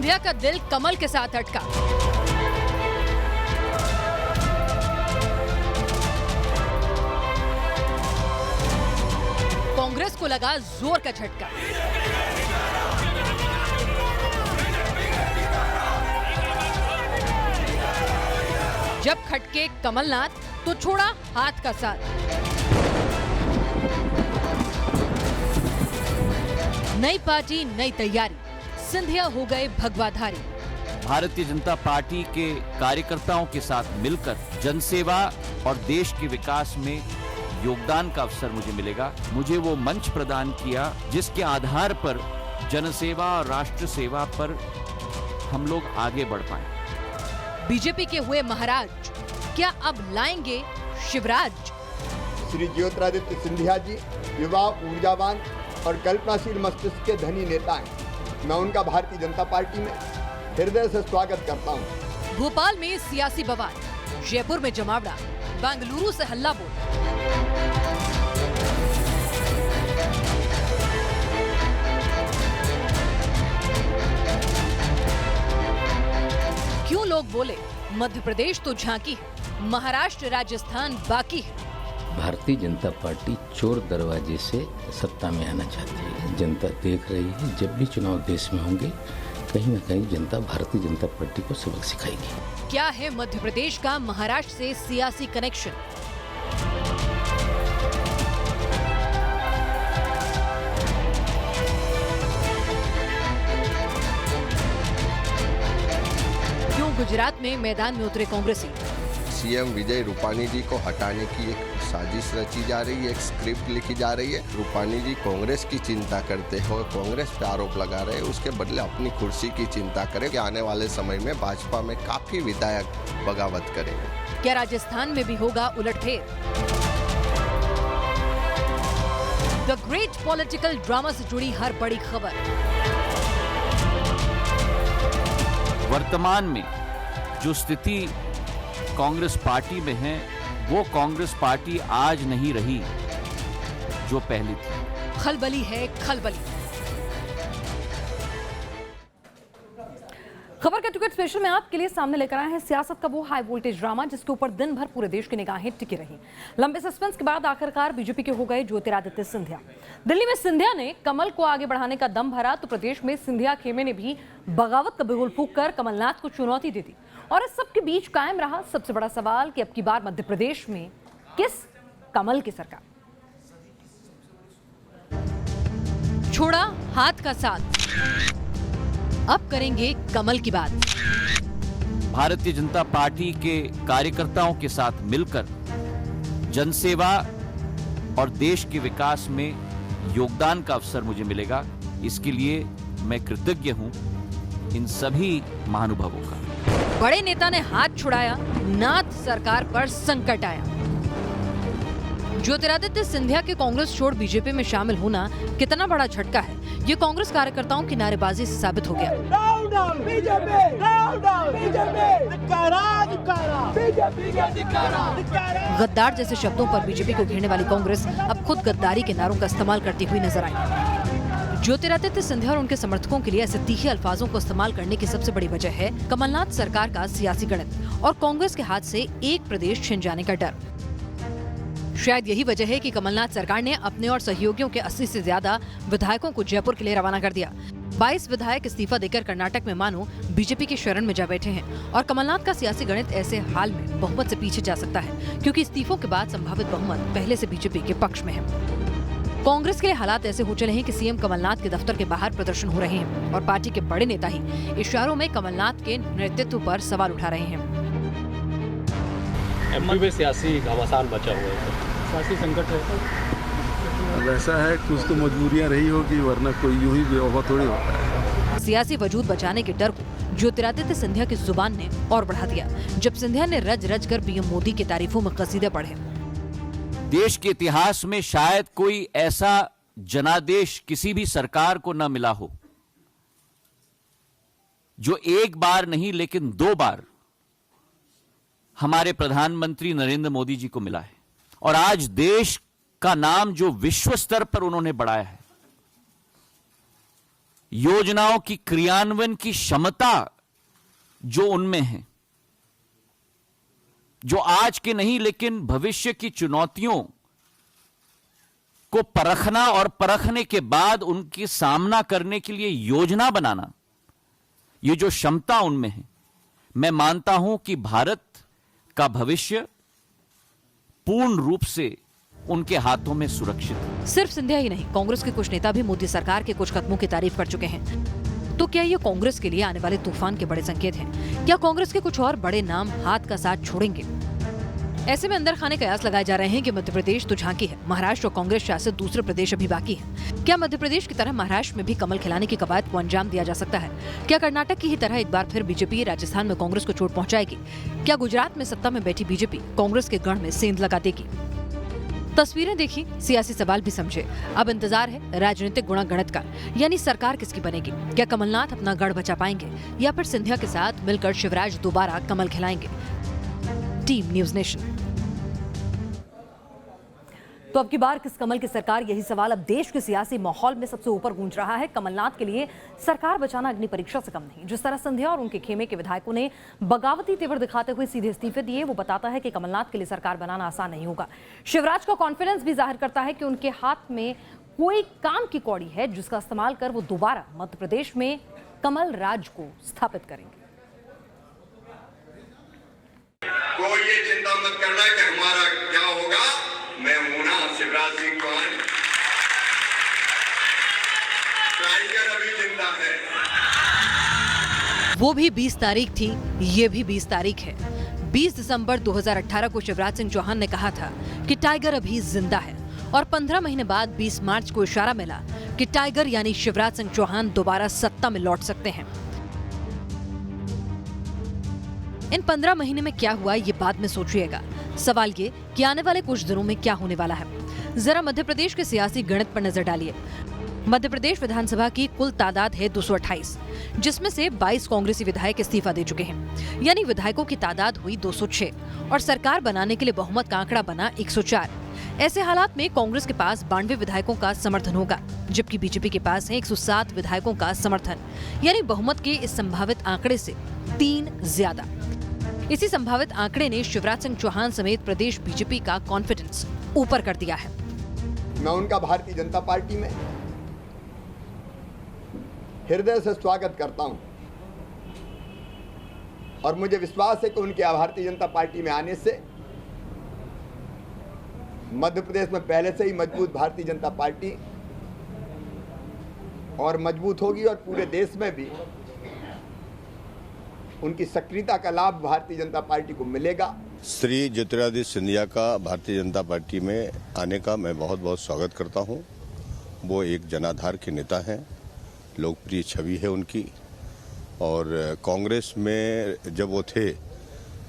सिंधिया का दिल कमल के साथ अटका। कांग्रेस को लगा जोर का झटका। जब खटके कमलनाथ तो छोड़ा हाथ का साथ। नई पार्टी नई तैयारी, सिंधिया हो गए भगवाधारी। भारतीय जनता पार्टी के कार्यकर्ताओं के साथ मिलकर जनसेवा और देश के विकास में योगदान का अवसर मुझे मिलेगा। मुझे वो मंच प्रदान किया जिसके आधार पर जनसेवा और राष्ट्र सेवा पर हम लोग आगे बढ़ पाए। बीजेपी के हुए महाराज, क्या अब लाएंगे शिवराज? श्री ज्योतिरादित्य सिंधिया जी युवा, ऊर्जावान और कल्पनाशील मस्तिष्क के धनी नेता हैं। मैं उनका भारतीय जनता पार्टी में हृदय से स्वागत करता हूं। भोपाल में सियासी बवाल, जयपुर में जमावड़ा, बेंगलुरु से हल्ला बोल। क्यों लोग बोले मध्य प्रदेश तो झांकी है, महाराष्ट्र राजस्थान बाकी है। भारतीय जनता पार्टी चोर दरवाजे से सत्ता में आना चाहती है। जनता देख रही है, जब भी चुनाव देश में होंगे कहीं न कहीं जनता भारतीय जनता पार्टी को सबक सिखाएगी। क्या है मध्य प्रदेश का महाराष्ट्र से सियासी कनेक्शन? क्यों गुजरात में मैदान में उतरे कांग्रेसी? सीएम विजय रूपाणी जी को हटाने की एक साजिश रची जा रही है, एक स्क्रिप्ट लिखी जा रही है। रूपाणी जी कांग्रेस की चिंता करते हो, कांग्रेस पे आरोप लगा रहे हैं, उसके बदले अपनी कुर्सी की चिंता करें कि आने वाले समय में भाजपा में काफी विधायक बगावत करेंगे। क्या राजस्थान में भी होगा उलटफेर? द ग्रेट पॉलिटिकल ड्रामा से जुड़ी हर बड़ी खबर। वर्तमान में जो स्थिति कांग्रेस पार्टी में है, वो कांग्रेस पार्टी आज नहीं रही जो पहले थी। खलबली है खलबली। खबर का टिकट स्पेशल में आपके लिए सामने लेकर आए हैं सियासत का वो हाई वोल्टेज ड्रामा जिसके ऊपर दिन भर पूरे देश की निगाहें टिकी रही। लंबे सस्पेंस के बाद आखिरकार बीजेपी के हो गए ज्योतिरादित्य सिंधिया। दिल्ली में सिंधिया ने कमल को आगे बढ़ाने का दम भरा तो प्रदेश में सिंधिया खेमे ने भी बगावत का बिगुल फूंक कर कमलनाथ को चुनौती दे दी। और इस सब के बीच कायम रहा सबसे बड़ा सवाल कि अब की बार मध्य प्रदेश में किस कमल की सरकार? छोड़ा हाथ का साथ, अब करेंगे कमल की बात। भारतीय जनता पार्टी के कार्यकर्ताओं के साथ मिलकर जनसेवा और देश के विकास में योगदान का अवसर मुझे मिलेगा। इसके लिए मैं कृतज्ञ हूं इन सभी महानुभावों का। बड़े नेता ने हाथ छुड़ाया, नाथ सरकार पर संकट आया। ज्योतिरादित्य सिंधिया के कांग्रेस छोड़ बीजेपी में शामिल होना कितना बड़ा झटका है, ये कांग्रेस कार्यकर्ताओं की नारेबाजी से साबित हो गया। गद्दार जैसे शब्दों पर बीजेपी को घेरने वाली कांग्रेस अब खुद गद्दारी के नारों का इस्तेमाल करती हुई नजर आई। ज्योतिरादित्य सिंधिया और उनके समर्थकों के लिए ऐसे तीखे अल्फाजों को इस्तेमाल करने की सबसे बड़ी वजह है कमलनाथ सरकार का सियासी गणित और कांग्रेस के हाथ से एक प्रदेश छिन जाने का डर। शायद यही वजह है कि कमलनाथ सरकार ने अपने और सहयोगियों के 80 से ज्यादा विधायकों को जयपुर के लिए रवाना कर दिया। 22 विधायक इस्तीफा देकर कर्नाटक में मानो बीजेपी के शरण में जा बैठे हैं और कमलनाथ का सियासी गणित ऐसे हाल में बहुमत से पीछे जा सकता है क्योंकि इस्तीफों के बाद संभावित बहुमत पहले से बीजेपी के पक्ष में है। कांग्रेस के लिए हालात ऐसे हो चले हैं कि सीएम कमलनाथ के दफ्तर के बाहर प्रदर्शन हो रहे हैं और पार्टी के बड़े नेता ही इशारों में कमलनाथ के नेतृत्व पर सवाल उठा रहे हैं। एमपी में सियासी घमासान बचा हुआ है, सियासी संकट है। अब ऐसा है कुछ तो मजबूरियां रही होगी, वरना कोई यूं ही बेवफा थोड़ी होता है। सियासी वजूद बचाने के डर को ज्योतिरादित्य सिंधिया की जुबान ने और बढ़ा दिया जब सिंधिया ने रज रज कर पीएम मोदी की तारीफों में कसीदे पढ़े। देश के इतिहास में शायद कोई ऐसा जनादेश किसी भी सरकार को न मिला हो जो एक बार नहीं लेकिन 2 बार हमारे प्रधानमंत्री नरेंद्र मोदी जी को मिला है। और आज देश का नाम जो विश्व स्तर पर उन्होंने बढ़ाया है, योजनाओं की क्रियान्वयन की क्षमता जो उनमें है, जो आज के नहीं लेकिन भविष्य की चुनौतियों को परखना और परखने के बाद उनकी सामना करने के लिए योजना बनाना, ये जो क्षमता उनमें है, मैं मानता हूं कि भारत का भविष्य पूर्ण रूप से उनके हाथों में सुरक्षित है। सिर्फ सिंधिया ही नहीं, कांग्रेस के कुछ नेता भी मोदी सरकार के कुछ कदमों की तारीफ कर चुके हैं। तो क्या ये कांग्रेस के लिए आने वाले तूफान के बड़े संकेत हैं? क्या कांग्रेस के कुछ और बड़े नाम हाथ का साथ छोड़ेंगे? ऐसे में अंदर खाने कयास लगाए जा रहे हैं कि मध्य प्रदेश तो झांकी है, महाराष्ट्र और कांग्रेस शासित दूसरे प्रदेश अभी बाकी हैं। क्या मध्य प्रदेश की तरह महाराष्ट्र में भी कमल खिलाने की कवायद को अंजाम दिया जा सकता है? क्या कर्नाटक की ही तरह एक बार फिर बीजेपी राजस्थान में कांग्रेस को चोट पहुंचाएगी? क्या गुजरात में सत्ता में बैठी बीजेपी कांग्रेस के गढ़ में सेंध लगा देगी? तस्वीरें देखी, सियासी सवाल भी समझे। अब इंतजार है राजनीतिक गुणागणित का, यानी सरकार किसकी बनेगी? क्या कमलनाथ अपना गढ़ बचा पाएंगे या फिर सिंधिया के साथ मिलकर शिवराज दोबारा कमल खिलाएंगे? Team news nation. तो अब की बार किस कमल की सरकार, यही सवाल अब देश के सियासी माहौल में सबसे ऊपर गूंज रहा है। कमलनाथ के लिए सरकार बचाना अग्नि परीक्षा से कम नहीं। जिस तरह सिंधिया और उनके खेमे के विधायकों ने बगावती तेवर दिखाते हुए सीधे इस्तीफे दिए, वो बताता है कि कमलनाथ के लिए सरकार बनाना आसान नहीं होगा। शिवराज का कॉन्फिडेंस भी जाहिर करता है कि उनके हाथ में कोई काम की कौड़ी है जिसका इस्तेमाल कर वो दोबारा मध्य प्रदेश में कमल राज को स्थापित करेंगे। कोई ये चिंता मत करना कि हमारा क्या होगा, मैं हूं ना शिवराज सिंह चौहान, टाइगर अभी जिंदा है। वो भी 20 तारीख थी, ये भी 20 तारीख है। 20 दिसंबर 2018 को शिवराज सिंह चौहान ने कहा था कि टाइगर अभी जिंदा है, और 15 महीने बाद 20 मार्च को इशारा मिला कि टाइगर यानी शिवराज सिंह चौहान दोबारा सत्ता में लौट सकते हैं। इन 15 महीने में क्या हुआ ये बाद में सोचिएगा। सवाल ये कि आने वाले कुछ दिनों में क्या होने वाला है। जरा मध्य प्रदेश के सियासी गणित पर नजर डालिए। मध्य प्रदेश विधानसभा की कुल तादाद है 228, जिसमें से 22 कांग्रेसी विधायक इस्तीफा दे चुके हैं, यानी विधायकों की तादाद हुई 206 और सरकार बनाने के लिए बहुमत का आंकड़ा बना 104। ऐसे हालात में कांग्रेस के पास 92 विधायकों का समर्थन होगा, जबकि बीजेपी के पास है 107 विधायकों का समर्थन, यानी बहुमत के इस संभावित आंकड़े से 3 ज्यादा। इसी संभावित आंकड़े ने शिवराज सिंह चौहान समेत प्रदेश बीजेपी का कॉन्फिडेंस ऊपर कर दिया है। मैं उनका भारतीय जनता पार्टी में हृदय से स्वागत करता हूं और मुझे विश्वास है कि उनके भारतीय जनता पार्टी में आने से मध्य प्रदेश में पहले से ही मजबूत भारतीय जनता पार्टी और मजबूत होगी और पूरे देश में भी उनकी सक्रियता का लाभ भारतीय जनता पार्टी को मिलेगा। श्री ज्योतिरादित्य सिंधिया का भारतीय जनता पार्टी में आने का मैं बहुत बहुत स्वागत करता हूं। वो एक जनाधार के नेता हैं, लोकप्रिय छवि है उनकी, और कांग्रेस में जब वो थे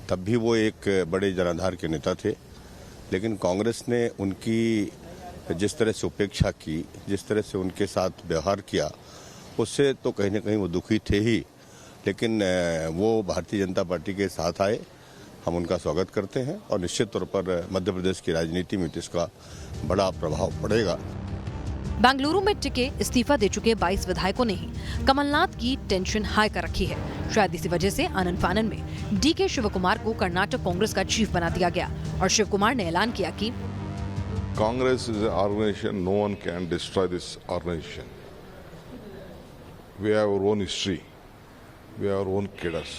तब भी वो एक बड़े जनाधार के नेता थे, लेकिन कांग्रेस ने उनकी जिस तरह से उपेक्षा की, जिस तरह से उनके साथ व्यवहार किया, उससे तो कहीं ना कहीं वो दुखी थे ही, लेकिन वो भारतीय जनता पार्टी के साथ आए। हम उनका स्वागत करते हैं और निश्चित तौर पर मध्य प्रदेश की राजनीति में इसका बड़ा प्रभाव पड़ेगा। बेंगलुरु में टिके इस्तीफा दे चुके 22 विधायकों ने ही कमलनाथ की टेंशन हाई कर रखी है। शायद इसी वजह से आनन फानन में डीके शिवकुमार को कर्नाटक कांग्रेस का चीफ बना दिया गया और शिवकुमार ने ऐलान किया कि Congress is an organisation, no one can destroy this organisation. We have our own history, we have our own cadres.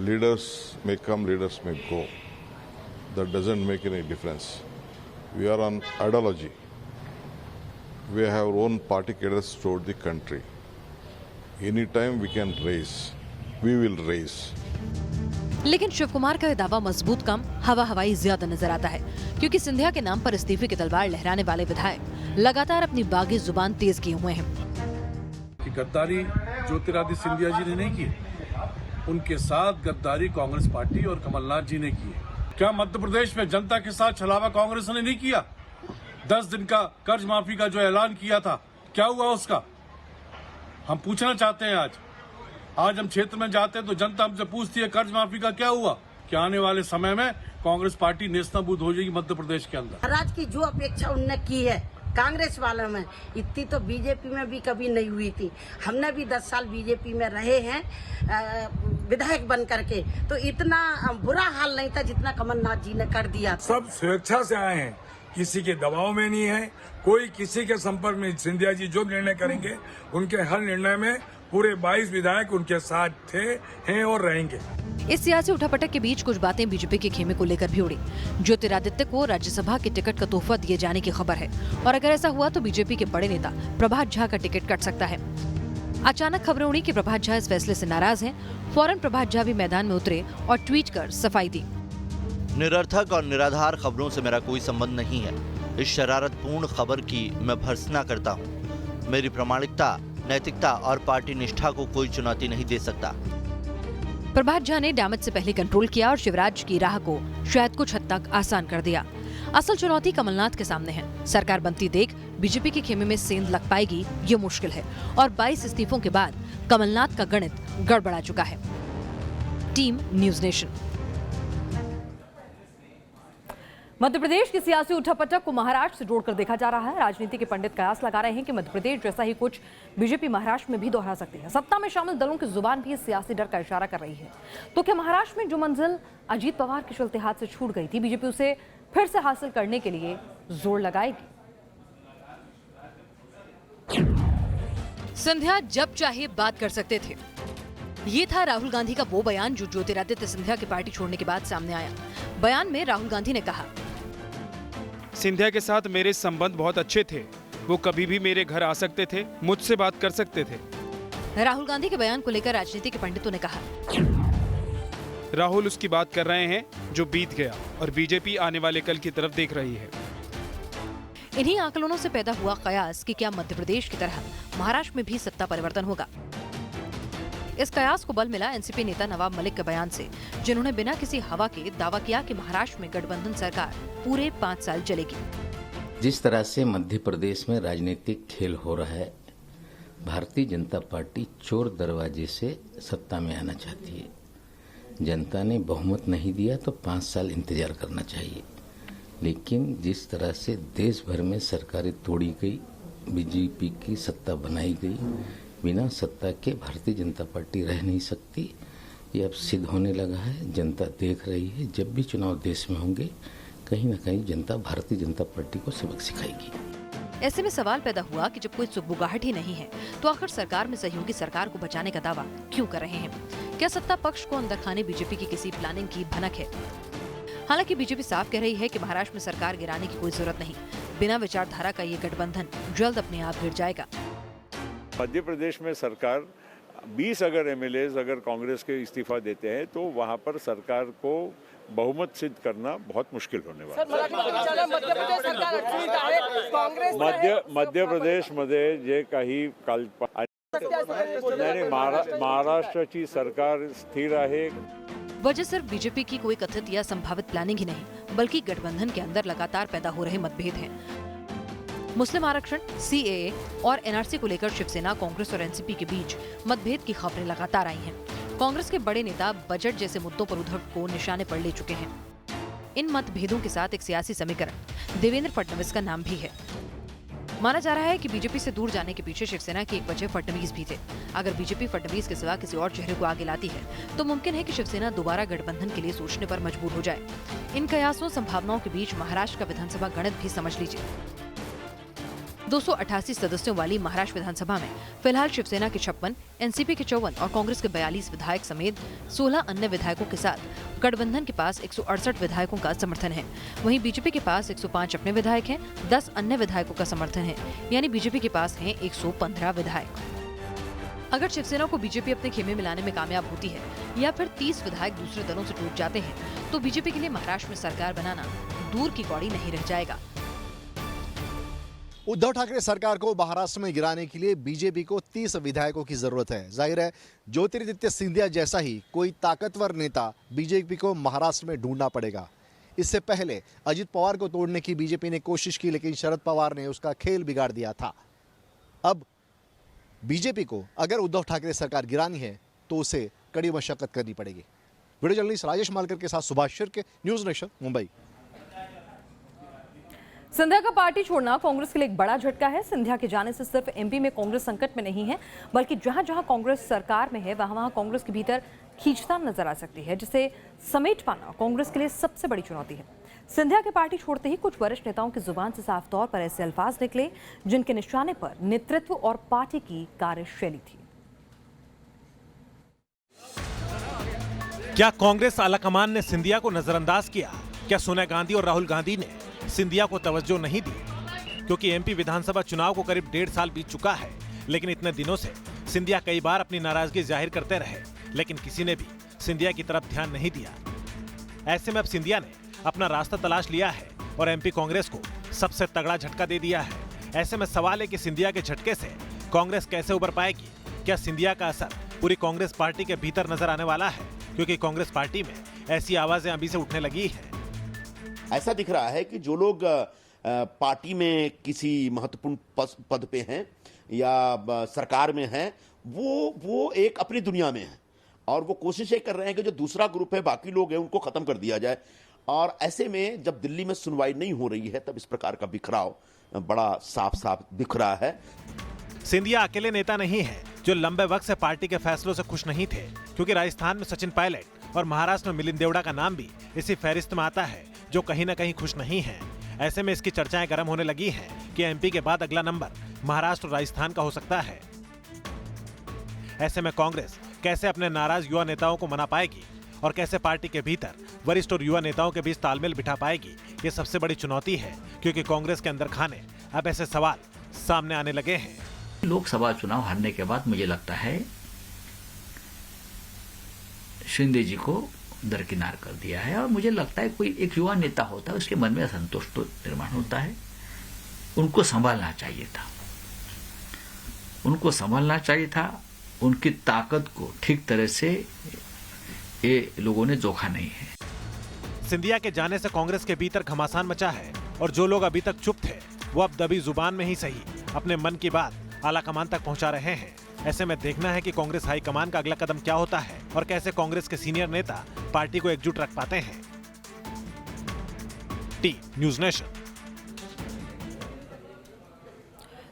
Leaders may come, leaders may go. That doesn't make any difference. We are on ideology. We have our own party cadres throughout the country. Anytime we can raise, we will raise. लेकिन शिवकुमार का यह दावा मजबूत कम, हवा हवाई ज्यादा नजर आता है, क्योंकि सिंधिया के नाम पर इस्तीफे की तलवार लहराने वाले विधायक लगातार अपनी बागी जुबान तेज किए हुए हैं। कि गद्दारी ज्योतिरादित्य सिंधिया जी ने नहीं की, उनके साथ गद्दारी कांग्रेस पार्टी और कमलनाथ जी ने की। क्या मध्य प्रदेश में जनता के साथ छलावा कांग्रेस ने नहीं किया? 10 दिन का कर्ज माफी का जो ऐलान किया था, क्या हुआ उसका? हम पूछना चाहते हैं। आज हम क्षेत्र में जाते हैं तो जनता हमसे पूछती है कर्ज माफी का क्या हुआ? क्या आने वाले समय में कांग्रेस पार्टी नेस्तनाबूद हो जाएगी मध्य प्रदेश के अंदर? महाराज की जो अपेक्षा उनने की है कांग्रेस वालों में इतनी तो बीजेपी में भी कभी नहीं हुई थी। हमने भी 10 साल बीजेपी में रहे हैं विधायक बन करके, तो इतना बुरा हाल नहीं था जितना कमलनाथ जी ने कर दिया। सब स्वेच्छा से आए हैं, किसी के दबाव में नहीं है, कोई किसी के संपर्क में। सिंधिया जी जो निर्णय करेंगे उनके हर निर्णय में पूरे 22 विधायक उनके साथ थे, हैं और रहेंगे। इस सियासी उठापटक के बीच कुछ बातें बीजेपी के खेमे को लेकर भी उड़ी। ज्योतिरादित्य को राज्यसभा के टिकट का तोहफा दिए जाने की खबर है और अगर ऐसा हुआ तो बीजेपी के बड़े नेता प्रभात झा का टिकट कट सकता है। अचानक खबरें उड़ी कि प्रभात झा इस फैसले से नाराज हैं। फौरन प्रभात झा भी मैदान में उतरे और ट्वीट कर सफाई दी। निरर्थक और निराधार खबरों से मेरा कोई संबंध नहीं है। इस शरारतपूर्ण खबर की मैं भर्त्सना करता हूँ। मेरी प्रामाणिकता, नैतिकता और पार्टी निष्ठा को कोई चुनौती नहीं दे सकता। प्रभात झा ने डैमेज से पहले कंट्रोल किया और शिवराज की राह को शायद कुछ हद तक आसान कर दिया। असल चुनौती कमलनाथ के सामने है। सरकार बनती देख बीजेपी के खेमे में सेंध लग पाएगी ये मुश्किल है और 22 इस्तीफों के बाद कमलनाथ का गणित गड़बड़ा चुका है। Team news nation. Madhya Pradesh की सियासी उठापटक को महाराष्ट्र से जोड़कर देखा जा रहा है। राजनीति के पंडित कयास लगा रहे हैं कि मध्य प्रदेश जैसा ही कुछ बीजेपी महाराष्ट्र में भी दोहरा सकती है। सत्ता में शामिल दलों की जुबान भी इस सियासी डर का इशारा कर रही है। तो क्या महाराष्ट्र में जो मंजिल अजीत पवार के चलते हाथ से छूट गई थी, बीजेपी उसे फिर से हासिल करने के लिए जोर लगाएगी? सिंधिया जब चाहे बात कर सकते थे। ये था राहुल गांधी का वो बयान जो ज्योतिरादित्य सिंधिया की पार्टी छोड़ने के बाद सामने आया। बयान में राहुल गांधी ने कहा, सिंधिया के साथ मेरे संबंध बहुत अच्छे थे। वो कभी भी मेरे घर आ सकते थे, मुझसे बात कर सकते थे। राहुल गांधी के बयान को लेकर राजनीति के पंडितों ने कहा, राहुल उसकी बात कर रहे हैं जो बीत गया और बीजेपी आने वाले कल की तरफ देख रही है। इन्हीं आकलनों से पैदा हुआ कयास कि क्या मध्य प्रदेश की तरह महाराष्ट्र में भी सत्ता परिवर्तन होगा। इस कयास को बल मिला एनसीपी नेता नवाब मलिक के बयान से, जिन्होंने बिना किसी हवा के दावा किया कि महाराष्ट्र में गठबंधन सरकार पूरे 5 साल चलेगी। जिस तरह से मध्य प्रदेश में राजनीतिक खेल हो रहा है, भारतीय जनता पार्टी चोर दरवाजे से सत्ता में आना चाहती है। जनता ने बहुमत नहीं दिया तो 5 साल इंतजार करना चाहिए। लेकिन जिस तरह से देश भर में सरकारें तोड़ी गई, बीजेपी की सत्ता बनाई गई, बिना सत्ता के भारतीय जनता पार्टी रह नहीं सकती। ये अब सिद्ध होने लगा है। जनता देख रही है। जब भी चुनाव देश में होंगे, कहीं ना कहीं जनता भारतीय जनता पार्टी को सबक सिखाएगी। ऐसे में सवाल पैदा हुआ कि जब कोई सुगबुगाहट ही नहीं है तो आखिर सरकार में सहयोगी सरकार को बचाने का दावा क्यों कर रहे हैं? क्या सत्ता पक्ष को अंदर खाने बीजेपी की किसी प्लानिंग की भनक है? हालांकि बीजेपी साफ कह रही है कि महाराष्ट्र में सरकार गिराने की कोई जरूरत नहीं। बिना विचारधारा का ये गठबंधन जल्द अपने आप गिर जाएगा। मध्य प्रदेश में सरकार 20 अगर एमएलएज अगर कांग्रेस के इस्तीफा देते हैं तो वहां पर सरकार को बहुमत सिद्ध करना बहुत मुश्किल होने वाला है। मध्य प्रदेश मध्ये जे काही काल महाराष्ट्राची सरकार स्थिर है। वजह सिर्फ बीजेपी की कोई कथित या संभावित प्लानिंग ही नहीं, बल्कि गठबंधन के अंदर लगातार पैदा हो रहे मतभेद हैं। मुस्लिम आरक्षण, सीएए और एनआरसी को लेकर शिवसेना, कांग्रेस और एनसीपी के बीच मतभेद की खबरें लगातार आई हैं। कांग्रेस के बड़े नेता बजट जैसे मुद्दों पर उद्धव को निशाने पर ले चुके हैं। इन मतभेदों के साथ एक सियासी समीकरण देवेंद्र फडणवीस का नाम भी है। माना जा रहा है कि बीजेपी से दूर जाने के पीछे शिवसेना की एक वजह फडणवीस भी थे। अगर बीजेपी फडणवीस के सिवा किसी और चेहरे को आगे लाती है तो मुमकिन है कि शिवसेना दोबारा गठबंधन के लिए सोचने पर मजबूर हो जाए। इन कयासों संभावनाओं के बीच महाराष्ट्र का विधानसभा गणित भी समझ लीजिए। 288 सदस्यों वाली महाराष्ट्र विधानसभा में फिलहाल शिवसेना के 56, एनसीपी के 54 और कांग्रेस के 42 विधायक समेत 16 अन्य विधायकों के साथ गठबंधन के पास 168 विधायकों का समर्थन है। वहीं बीजेपी के पास 105 अपने विधायक हैं, 10 अन्य विधायकों का समर्थन है, यानी बीजेपी के पास हैं 115 विधायक। अगर शिवसेना को बीजेपी अपने खेमे में लाने में कामयाब होती है या फिर 30 विधायक दूसरे दलों से टूट जाते हैं तो बीजेपी के लिए महाराष्ट्र में सरकार बनाना दूर की कौड़ी नहीं रह जाएगा। उद्धव ठाकरे सरकार को महाराष्ट्र में गिराने के लिए बीजेपी को 30 विधायकों की जरूरत है। जाहिर है ज्योतिरादित्य सिंधिया जैसा ही कोई ताकतवर नेता बीजेपी को महाराष्ट्र में ढूंढना पड़ेगा। इससे पहले अजित पवार को तोड़ने की बीजेपी ने कोशिश की, लेकिन शरद पवार ने उसका खेल बिगाड़ दिया था। अब बीजेपी को अगर उद्धव ठाकरे सरकार गिरानी है तो उसे कड़ी मशक्कत करनी पड़ेगी। वीडियो जर्नलिस्ट राजेश मालकर के साथ सुभाष शिर्के, न्यूज़ नेशन, मुंबई। सिंधिया का पार्टी छोड़ना कांग्रेस के लिए एक बड़ा झटका है। सिंधिया के जाने से सिर्फ एमपी में कांग्रेस संकट में नहीं है, बल्कि जहां जहां कांग्रेस सरकार में है वहां कांग्रेस के भीतर खींचतान नजर आ सकती है, जिसे समेट पाना कांग्रेस के लिए सबसे बड़ी चुनौती है। सिंधिया के पार्टी छोड़ते ही कुछ वरिष्ठ नेताओं की जुबान से साफ तौर पर ऐसे अल्फाज निकले जिनके निशाने पर नेतृत्व और पार्टी की कार्यशैली थी। क्या कांग्रेस आलाकमान ने सिंधिया को नजरअंदाज किया? क्या सोनिया गांधी और राहुल गांधी ने सिंधिया को तवज्जो नहीं दी? क्योंकि एमपी विधानसभा चुनाव को करीब 1.5 साल बीत चुका है, लेकिन इतने दिनों से सिंधिया कई बार अपनी नाराजगी जाहिर करते रहे, लेकिन किसी ने भी सिंधिया की तरफ ध्यान नहीं दिया। ऐसे में अब सिंधिया ने अपना रास्ता तलाश लिया है और एमपी कांग्रेस को सबसे तगड़ा झटका दे दिया है। ऐसे में सवाल है कि सिंधिया के झटके से कांग्रेस कैसे उबर पाएगी? क्या सिंधिया का असर पूरी कांग्रेस पार्टी के भीतर नजर आने वाला है? क्योंकि कांग्रेस पार्टी में ऐसी आवाजें अभी से उठने लगी है। ऐसा दिख रहा है कि जो लोग पार्टी में किसी महत्वपूर्ण पद पे हैं या सरकार में हैं, वो एक अपनी दुनिया में है और वो कोशिशें कर रहे हैं कि जो दूसरा ग्रुप है, बाकी लोग हैं, उनको खत्म कर दिया जाए। और ऐसे में जब दिल्ली में सुनवाई नहीं हो रही है, तब इस प्रकार का बिखराव बड़ा साफ साफ दिख रहा है। सिंधिया अकेले नेता नहीं है जो लंबे वक्त से पार्टी के फैसलों से खुश नहीं थे, क्योंकि राजस्थान में सचिन पायलट और महाराष्ट्र में मिलिंद देवड़ा का नाम भी इसी फहरिस्त में आता है, जो कहीं न कहीं खुश नहीं है। ऐसे में इसकी चर्चाएं गर्म होने लगी हैं कि एमपी के बाद अगला नंबर महाराष्ट्र और राजस्थान का हो सकता है। ऐसे में कांग्रेस कैसे अपने नाराज युवा नेताओं को मना पाएगी और कैसे पार्टी के भीतर वरिष्ठ और युवा नेताओं के बीच तालमेल बिठा पाएगी, ये सबसे बड़ी चुनौती है। क्योंकि कांग्रेस के अंदर खाने अब ऐसे सवाल सामने आने लगे हैं। लोकसभा चुनाव हारने के बाद मुझे लगता है शिंदे जी को दरकिनार कर दिया है और मुझे लगता है कोई एक युवा नेता होता है, उसके मन में असंतोष तो निर्माण होता है। उनको संभालना चाहिए था, उनको संभालना चाहिए था। उनकी ताकत को ठीक तरह से ये लोगों ने जोखा नहीं है। सिंधिया के जाने से कांग्रेस के भीतर घमासान मचा है और जो लोग अभी तक चुप थे वो अब दबी जुबान में ही सही अपने मन की बात आलाकमान तक पहुंचा रहे हैं। ऐसे में देखना है कि कांग्रेस हाईकमान का अगला कदम क्या होता है और कैसे कांग्रेस के सीनियर नेता पार्टी को एकजुट रख पाते हैं। T news nation.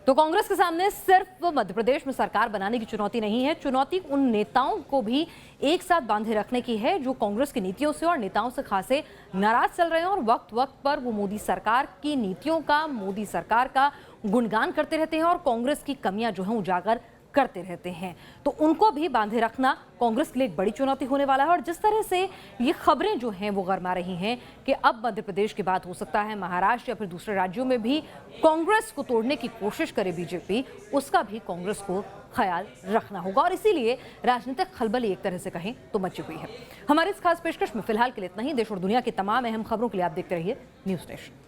तो कांग्रेस के सामने सिर्फ मध्य प्रदेश में सरकार बनाने की चुनौती नहीं है, चुनौती उन नेताओं को भी एक साथ बांधे रखने की है जो कांग्रेस की नीतियों से और नेताओं से खासे नाराज चल रहे हैं और वक्त वक्त पर वो मोदी सरकार की नीतियों का, मोदी सरकार का गुणगान करते रहते हैं और कांग्रेस की कमियां जो हैं उजागर करते रहते हैं। तो उनको भी बांधे रखना कांग्रेस के लिए एक बड़ी चुनौती होने वाला है। और जिस तरह से ये खबरें जो हैं वो गरमा रही हैं कि अब मध्य प्रदेश के बाद हो सकता है महाराष्ट्र या फिर दूसरे राज्यों में भी कांग्रेस को तोड़ने की कोशिश करे बीजेपी, उसका भी कांग्रेस को ख्याल रखना होगा और इसीलिए राजनीतिक खलबली एक तरह से कहें तो मची हुई है। हमारे इस खास पेशकश में फिलहाल के लिए इतना ही। देश और दुनिया की तमाम अहम खबरों के लिए आप देखते रहिए न्यूज़ नेशन।